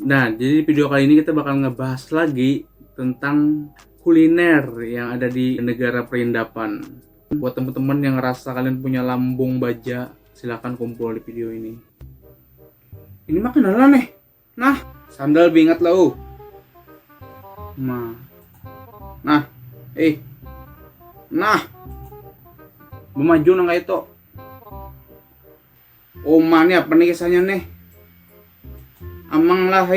Nah, jadi di video kali ini kita bakal ngebahas lagi tentang kuliner yang ada di negara perindapan. Buat teman-teman yang ngerasa kalian punya lambung baja, silahkan kumpul di video ini. Ini mah kenalan nih. Nah, sandal bingat lau. Nah, nah, memaju nang itu. Oma nih apa nih kisahnya nih? Amang lah,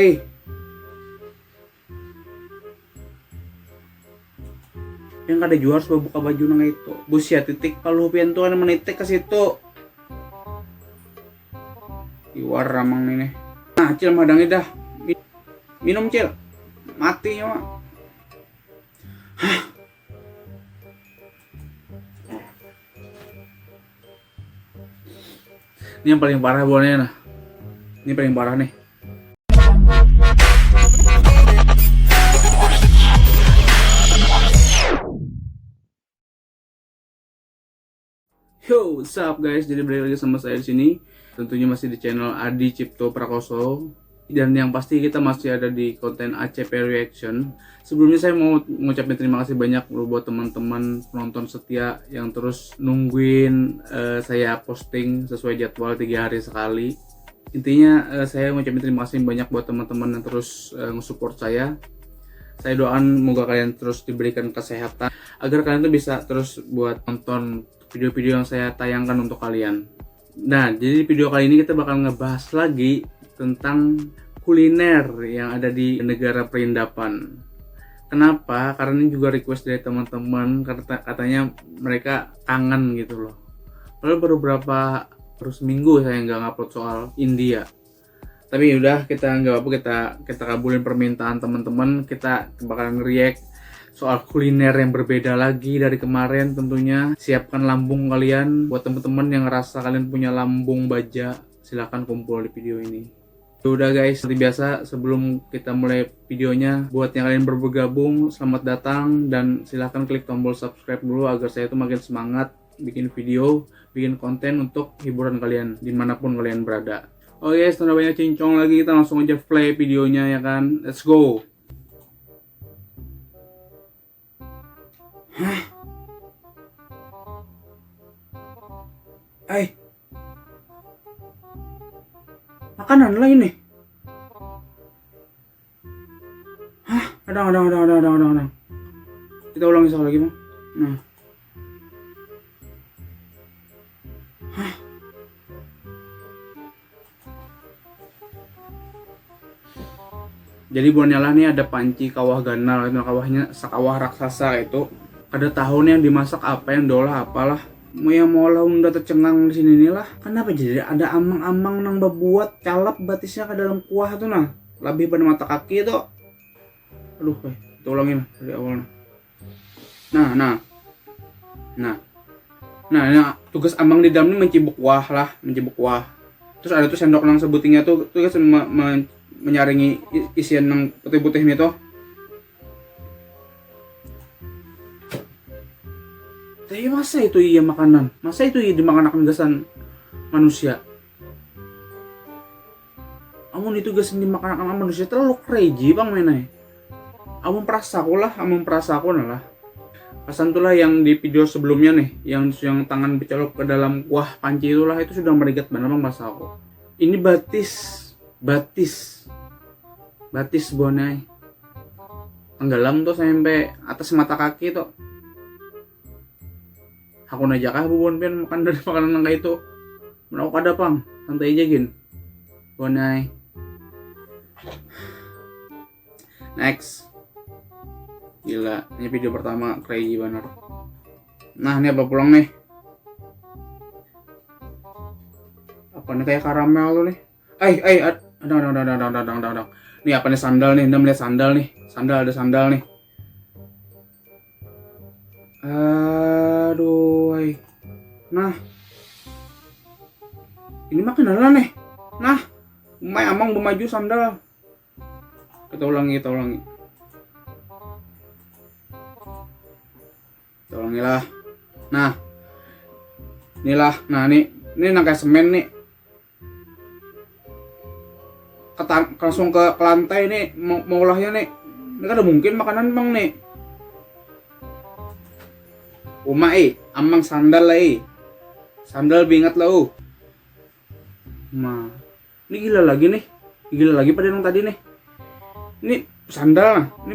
yang kada jual harus buka baju nang itu. Bus ya titik kalau pian tuh menitik ke situ. Iwar ramang nih. Nah, cil madang dah. Minum cil. Mati ya, Mak. Ini yang paling parah bolanya nah. Ini paling parah nih. Yo, what's up guys? Jadi balik lagi sama saya di sini. Tentunya masih di channel Adi Cipto Prakoso. Dan yang pasti kita masih ada di konten ACP Reaction. Sebelumnya saya mau ngucapin terima kasih banyak buat teman-teman penonton setia yang terus nungguin saya posting sesuai jadwal 3 hari sekali. Intinya saya ngucapin terima kasih banyak buat teman-teman yang terus nge-support saya. Saya doakan semoga kalian terus diberikan kesehatan agar kalian tuh bisa terus buat nonton video-video yang saya tayangkan untuk kalian. Nah, jadi di video kali ini kita bakal ngebahas lagi tentang kuliner yang ada di negara perindapan. Kenapa? Karena ini juga request dari teman-teman, katanya mereka kangen gitu loh. Padahal baru seminggu saya nggak ngupload soal India. Tapi udah, kita nggak apa, kita kabulin permintaan teman-teman. Kita bakalan react soal kuliner yang berbeda lagi dari kemarin tentunya. Siapkan lambung kalian. Buat teman-teman yang ngerasa kalian punya lambung baja, silahkan kumpul di video ini. Udah guys, seperti biasa sebelum kita mulai videonya, buat yang kalian baru bergabung, selamat datang dan silahkan klik tombol subscribe dulu agar saya tuh makin semangat bikin video, bikin konten untuk hiburan kalian dimanapun kalian berada. Oke guys, tanpa banyak cincong lagi, kita langsung aja play videonya ya kan. Let's go. Hah? Makanan lah ini. Hah? Ada. Kita ulangi sekali lagi, Bang. Nah. Hah? Jadi buat nyala nih ada panci kawah ganal, itu kawahnya sakawah raksasa itu. Ada tahun yang dimasak apa, yang diolah apalah. Yang mau lah udah tercengang di sini nih lah. Kenapa jadi ada amang-amang nang bebuat calap batisnya ke dalam kuah tuh nah. Lebih pada mata kaki itu. Aduh, kita ulangin dari awal. Nah, tugas amang di dalam ini mencibuk kuah lah, mencibuk kuah. Terus ada tuh sendok nang sebutingnya tuh kan menyaringi isian nang putih-putih ini tuh. Tapi masa itu iya makanan? Masa itu iya dimakan akan gasan manusia? Amun itu gasan dimakan akan manusia terlalu crazy bang menai. Amun perasaku lah. Pasan itulah yang di video sebelumnya nih, yang tangan dicelok ke dalam kuah panci itulah, itu sudah merigat benar bang bahasa aku. Ini batis bonai. Tenggelam tuh sampai atas mata kaki tuh. Aku aja kah bubon pian makan dari makanan kayak itu. Menau kada pang, santai aja gin. Bonai. Next. Gila, ini video pertama crazy banget. Nah, ini apa pulang nih? Apa nih kayak karamel tuh nih? Ada. Nih apa nih sandal nih? Anda melihat sandal nih? Ada sandal nih. Aduh, Nah, ini mah kenalan nih. Nah, Umay amang memaju sandal. Kita ulangi. Kita ulangi lah. Nah, inilah. Nah, ini nangka semen nih. langsung ke lantai nih mau olahnya nih. Ini kan ada mungkin makanan bang nih. Uma amang sandal lah sandal bingat lah Ma, ini gila lagi nih, gila lagi pada yang tadi nih. Ini sandal nah, ini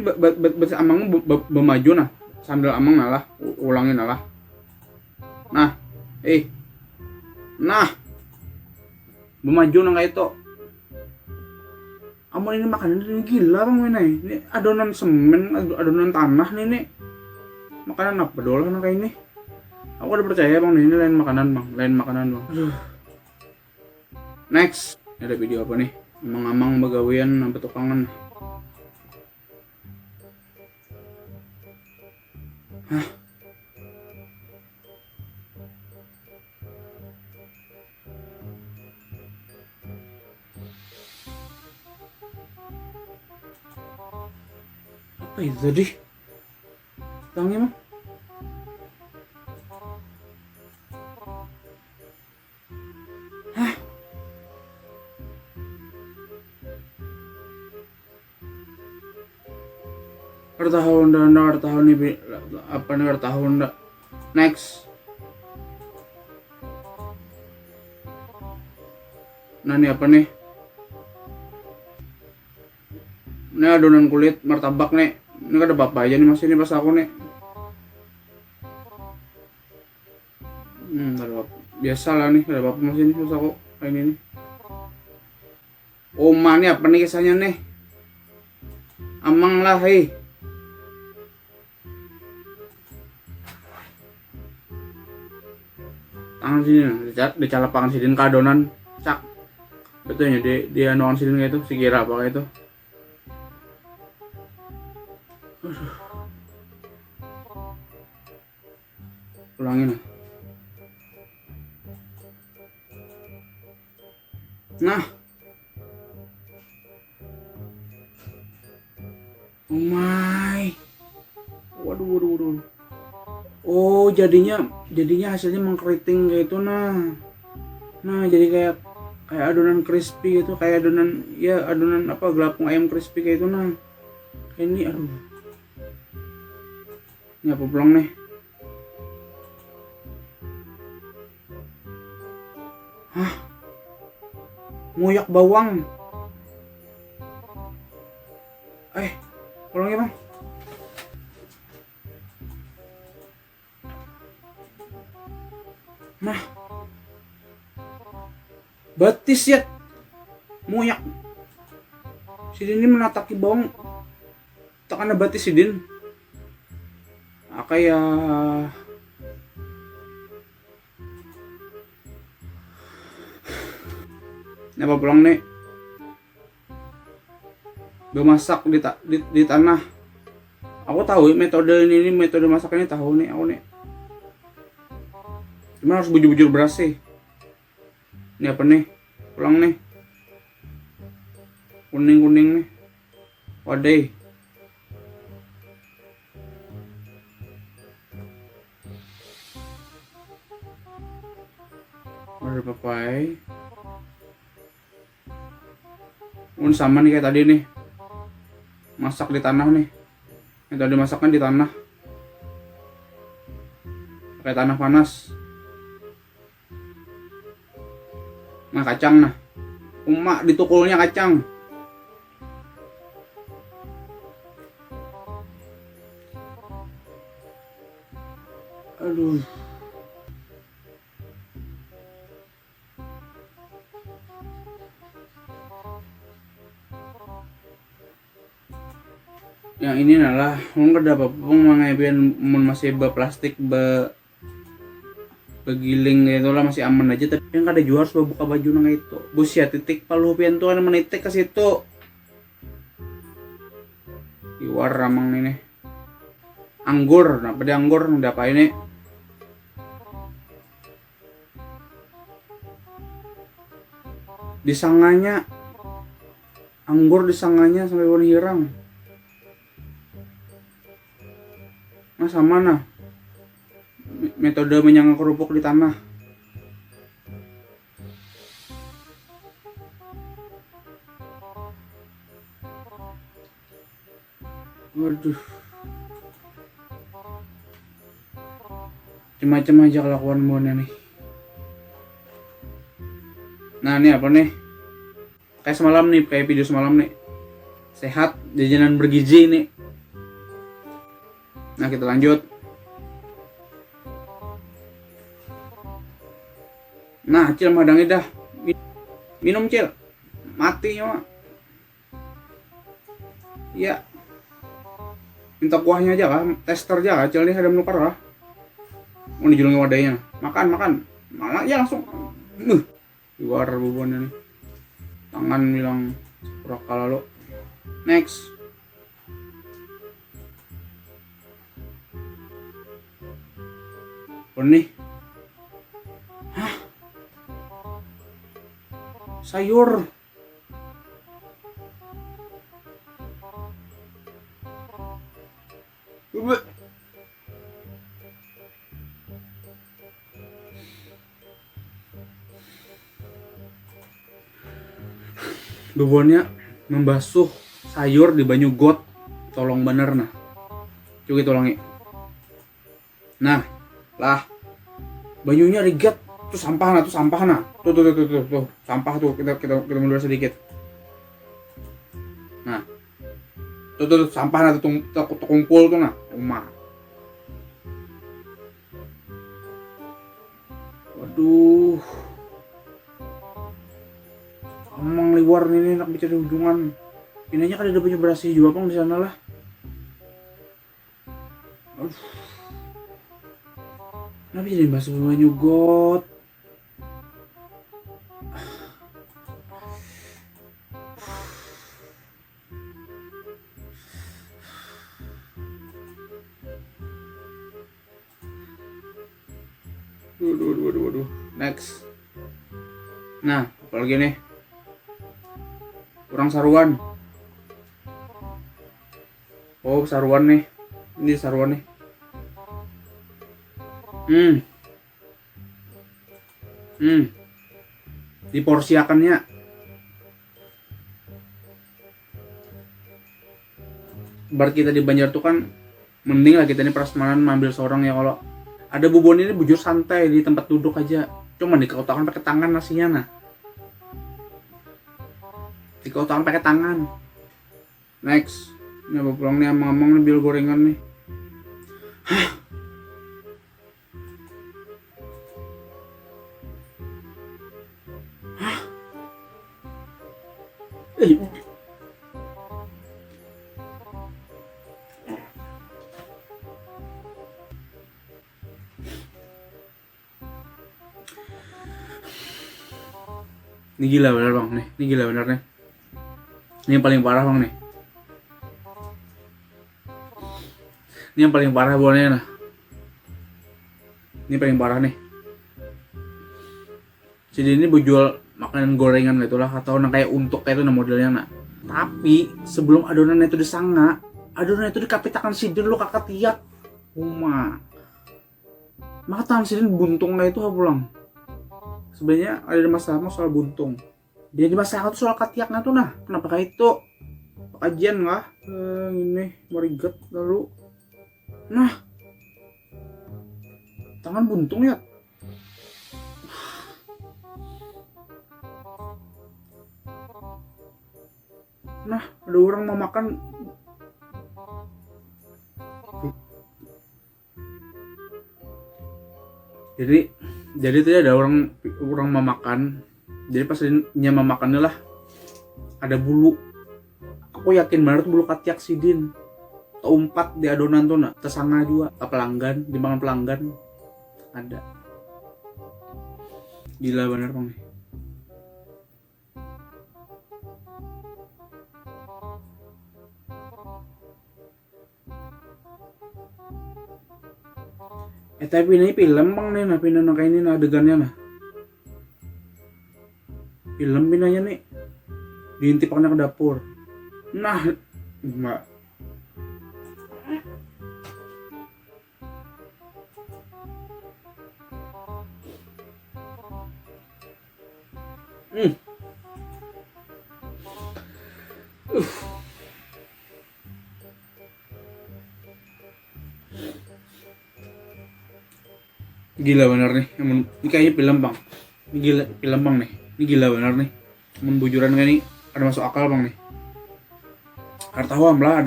amang bermaju nah, sandal amang nalah, ulangin nalah. Nah, nah, bermaju nah kayak itu. Amun ini makanan ini gila bang ini adonan semen, adonan tanah nih. Makanan apa doang kayak ini? Aku udah percaya bang ini lain makanan bang. Aduh. Next, ini ada video apa nih? Amang-amang begawian sampai tukangan. Hah? Apa itu tadi? Tangnya mah? Hah? Bertahun nih apa nih bertahun dah. Next. Nah ini apa nih? Ini adonan kulit martabak nih. Ini kan ada bapak aja nih masih ini pas aku nih. Ada bapak. Biasa lah nih ada bapak masih ini pas aku kayak ini nih. Oma nih apa nih kisahnya nih? Amang lah tangan sini dicalap pangan sidin kadonan cak betulnya dia nuang sidin kayak itu si kira apa kayak itu. Ulangin nah. Oh my. Waduh. Oh, jadinya hasilnya mengkeriting kayak itu nah. Nah, jadi kayak adonan crispy gitu, kayak adonan apa gelapung ayam crispy kayak itu nah. Kayak ini aduh. Ini apa pulang nih? Hah? Ngoyak bawang. Pulang ya bang. Nah, batis ya, moyak. Sidin ini menataki bawang, takana batis sidin. Kayak ini apa pulang nih? Bemasak di tanah. Aku tahu metode masak ini tahu nih aku nih. Cuma harus bujur-bujur beras sih. Ini apa nih? Pulang nih. Kuning nih. Wadai. Ada papai. Sama nih kayak tadi nih. Masak di tanah nih. Yang tadi masakkan di tanah. Pakai tanah panas. Nah kacang nah. Emak ditukulnya kacang. Aduh. Yang ini adalah mungkin ada apa-apa mengabian masih plastik begiling gitu lah masih aman aja, tapi yang kada jual harus buka baju nang itu bus ya titik palu pian tuh menitik ke situ iwar ramang ini anggur. Nah pada anggur udah apa ini disanganya anggur disanganya sampai warna hirang. Nah sama nah metode menyangga kerupuk di tanah. Waduh, macam-macam aja kelakuan bonnya nih. Nah ini apa nih? Kayak semalam nih, kayak video semalam nih. Sehat, jajanan bergizi nih. Nah kita lanjut. Nah Cil madangnya dah. Minum Cil. Mati nyawa. Iya. Minta kuahnya aja lah, tester aja lah. Cil nih ada menukar lah. Mau dijulungi wadahnya. Makan. Malah ya langsung. Luar bubonnya nih. Tangan bilang pura lalu. Next. Oh nih. Hah? Sayur. Bubonnya membasuh sayur di banyu got. Tolong bener nah. Coba tolongi. Nah, lah. Banyunya riget. Tuh sampah nah. Tuh. Sampah tuh. Kita mundur sedikit. Nah. Tuh sampah nah tuh kumpul tuh nah. Rumah. Waduh. Emang liwar nih enak bicara hubungan. Ini aja kan ada punya berasi juga bang di sana lah. Kenapa jadi masuk banyu got? Waduh. Next. Nah, apalagi nih? Kurang saruan. Oh, saruan nih. Ini saruan nih. Diporsiakannya. Bar kita di Banjar tuh kan mending lah kita ini prasmanan ngambil seorang ya. Kalau ada bubon ini bujur santai di tempat duduk aja. Cuma dikotakan pakai tangan nasinya nah. Dikotakan pakai tangan. Next. Ini apa pulang nih ngomong nih bil gorengan nih. Hah? Ini gila bener bang nih. Ini gila bener nih. Ini yang paling parah bang nih. Ini yang paling parah bonnya nah. Ini paling parah nih. Jadi ini jual makanan gorengan gitu lah atau kayak untuk kayak itu nah modelnya nah. Tapi sebelum adonan itu disanga, adonan itu dikapitakan sidin lu kakak tiap. Maka tangan sidin buntungnya itu pulang. Sebenarnya ada masalah soal buntung. Dia di masalah tuh soal katiaknya tuh nah. Kenapa kayak itu? Kajian lah. Ini marigat lalu. Nah. Tangan buntung ya. Nah, ada orang mau makan. Jadi tadi ada orang mau makan. Jadi pas dia mau makannya lah ada bulu. Aku yakin banget bulu katiak sidin. Umpat di adonan tuh nak. Tersanga juga ke pelanggan, dimakan pelanggan ada. Gila bener bang. Tapi ini film bang nih nah pindah kayak ini nah adegannya nah. Film pindahnya nih diintipannya ke dapur. Nah, enggak. Gila bener nih. Ini kayaknya film bang. Ini gila film bang nih. Ini gila bener nih. Bujuran kayak ini ada masuk akal bang nih. Hartawan lah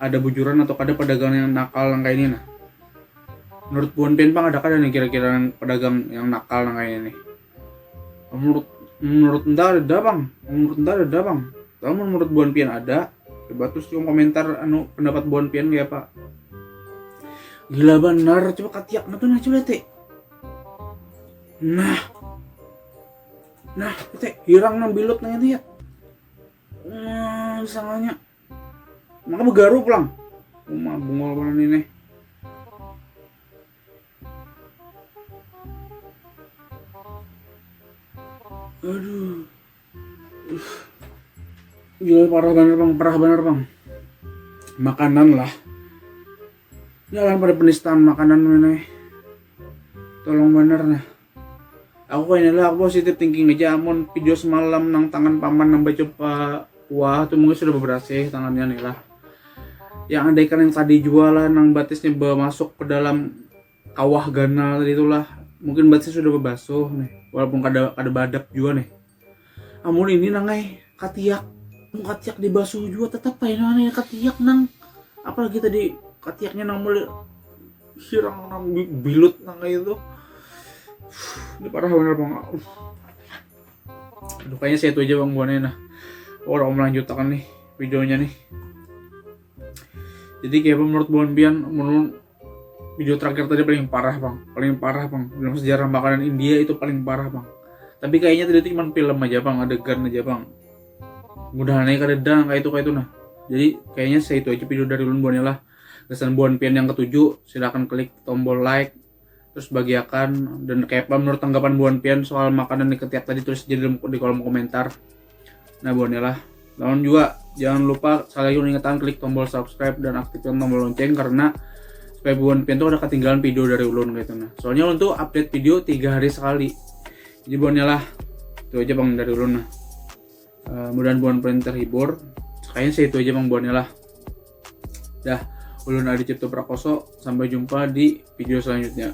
ada bujuran atau ada pedagang yang nakal yang kayak ini nah. Menurut Buan Pian bang, ada nih kira-kira pedagang yang nakal yang kayak ini? Menurut entah ada bang. Kalau menurut Buan Pian ada, coba terus komentar pendapat Buan Pian kayak apa? Gila benar, coba katiak na tuh nah coba teh. Nah, teh hirang nang bilut nang itu ya. Sangatnya. Maka begaru pulang. Bungol mana ini nih. Aduh. Gila parah bener bang. Makanan lah. Jangan pada penistaan makanan ini. Tolong bener nah. Aku positif thinking aja. Amun video semalam nang tangan paman nambah coba. Wah, itu mungkin sudah beberapa tangannya nih lah. Yang ada ikan yang tadi jualan nang batisnya masuk ke dalam kawah ganal itulah. Mungkin batisnya sudah berbasuh nih. Walaupun ada badak juga nih. Amun ini nangai katiak dibasuh juga tetap aja namanya katiak nang. Apalagi tadi katiaknya nang mulai hirang nang bilut nang itu. Ini parah bener bang. Aduh, kayaknya saya itu aja bang buannya nah. Orang melanjutkan nih videonya nih. Jadi kayak menurut Buan Pian, menurut video terakhir tadi paling parah bang. Dalam sejarah makanan India itu paling parah bang. Tapi kayaknya tadi itu cuma film aja bang, adegan aja bang. Mudah-mudahan kayak kayak itu nah. Jadi kayaknya saya itu aja video dari ulun Buan lah. Kesan Buan Pian yang ke-7, silahkan klik tombol like, terus bagikan, dan kayak apa menurut tanggapan Buan Pian soal makanan di ketiak tadi, tulis jadi di kolom komentar. Nah Buan lah. Lalu juga jangan lupa sekali lagi ingetan klik tombol subscribe dan aktifkan tombol lonceng karena supaya Buan Pian tuh ada ketinggalan video dari ulun gitu nah. Soalnya ulun tuh update video 3 hari sekali. Jadi Buan lah. Itu aja bang dari ulun nah. Mudah-mudahan Buan Pian terhibur. Kayaknya sih itu aja bang Buan lah. Dah, ulun Adi Cipto Prakoso. Sampai jumpa di video selanjutnya.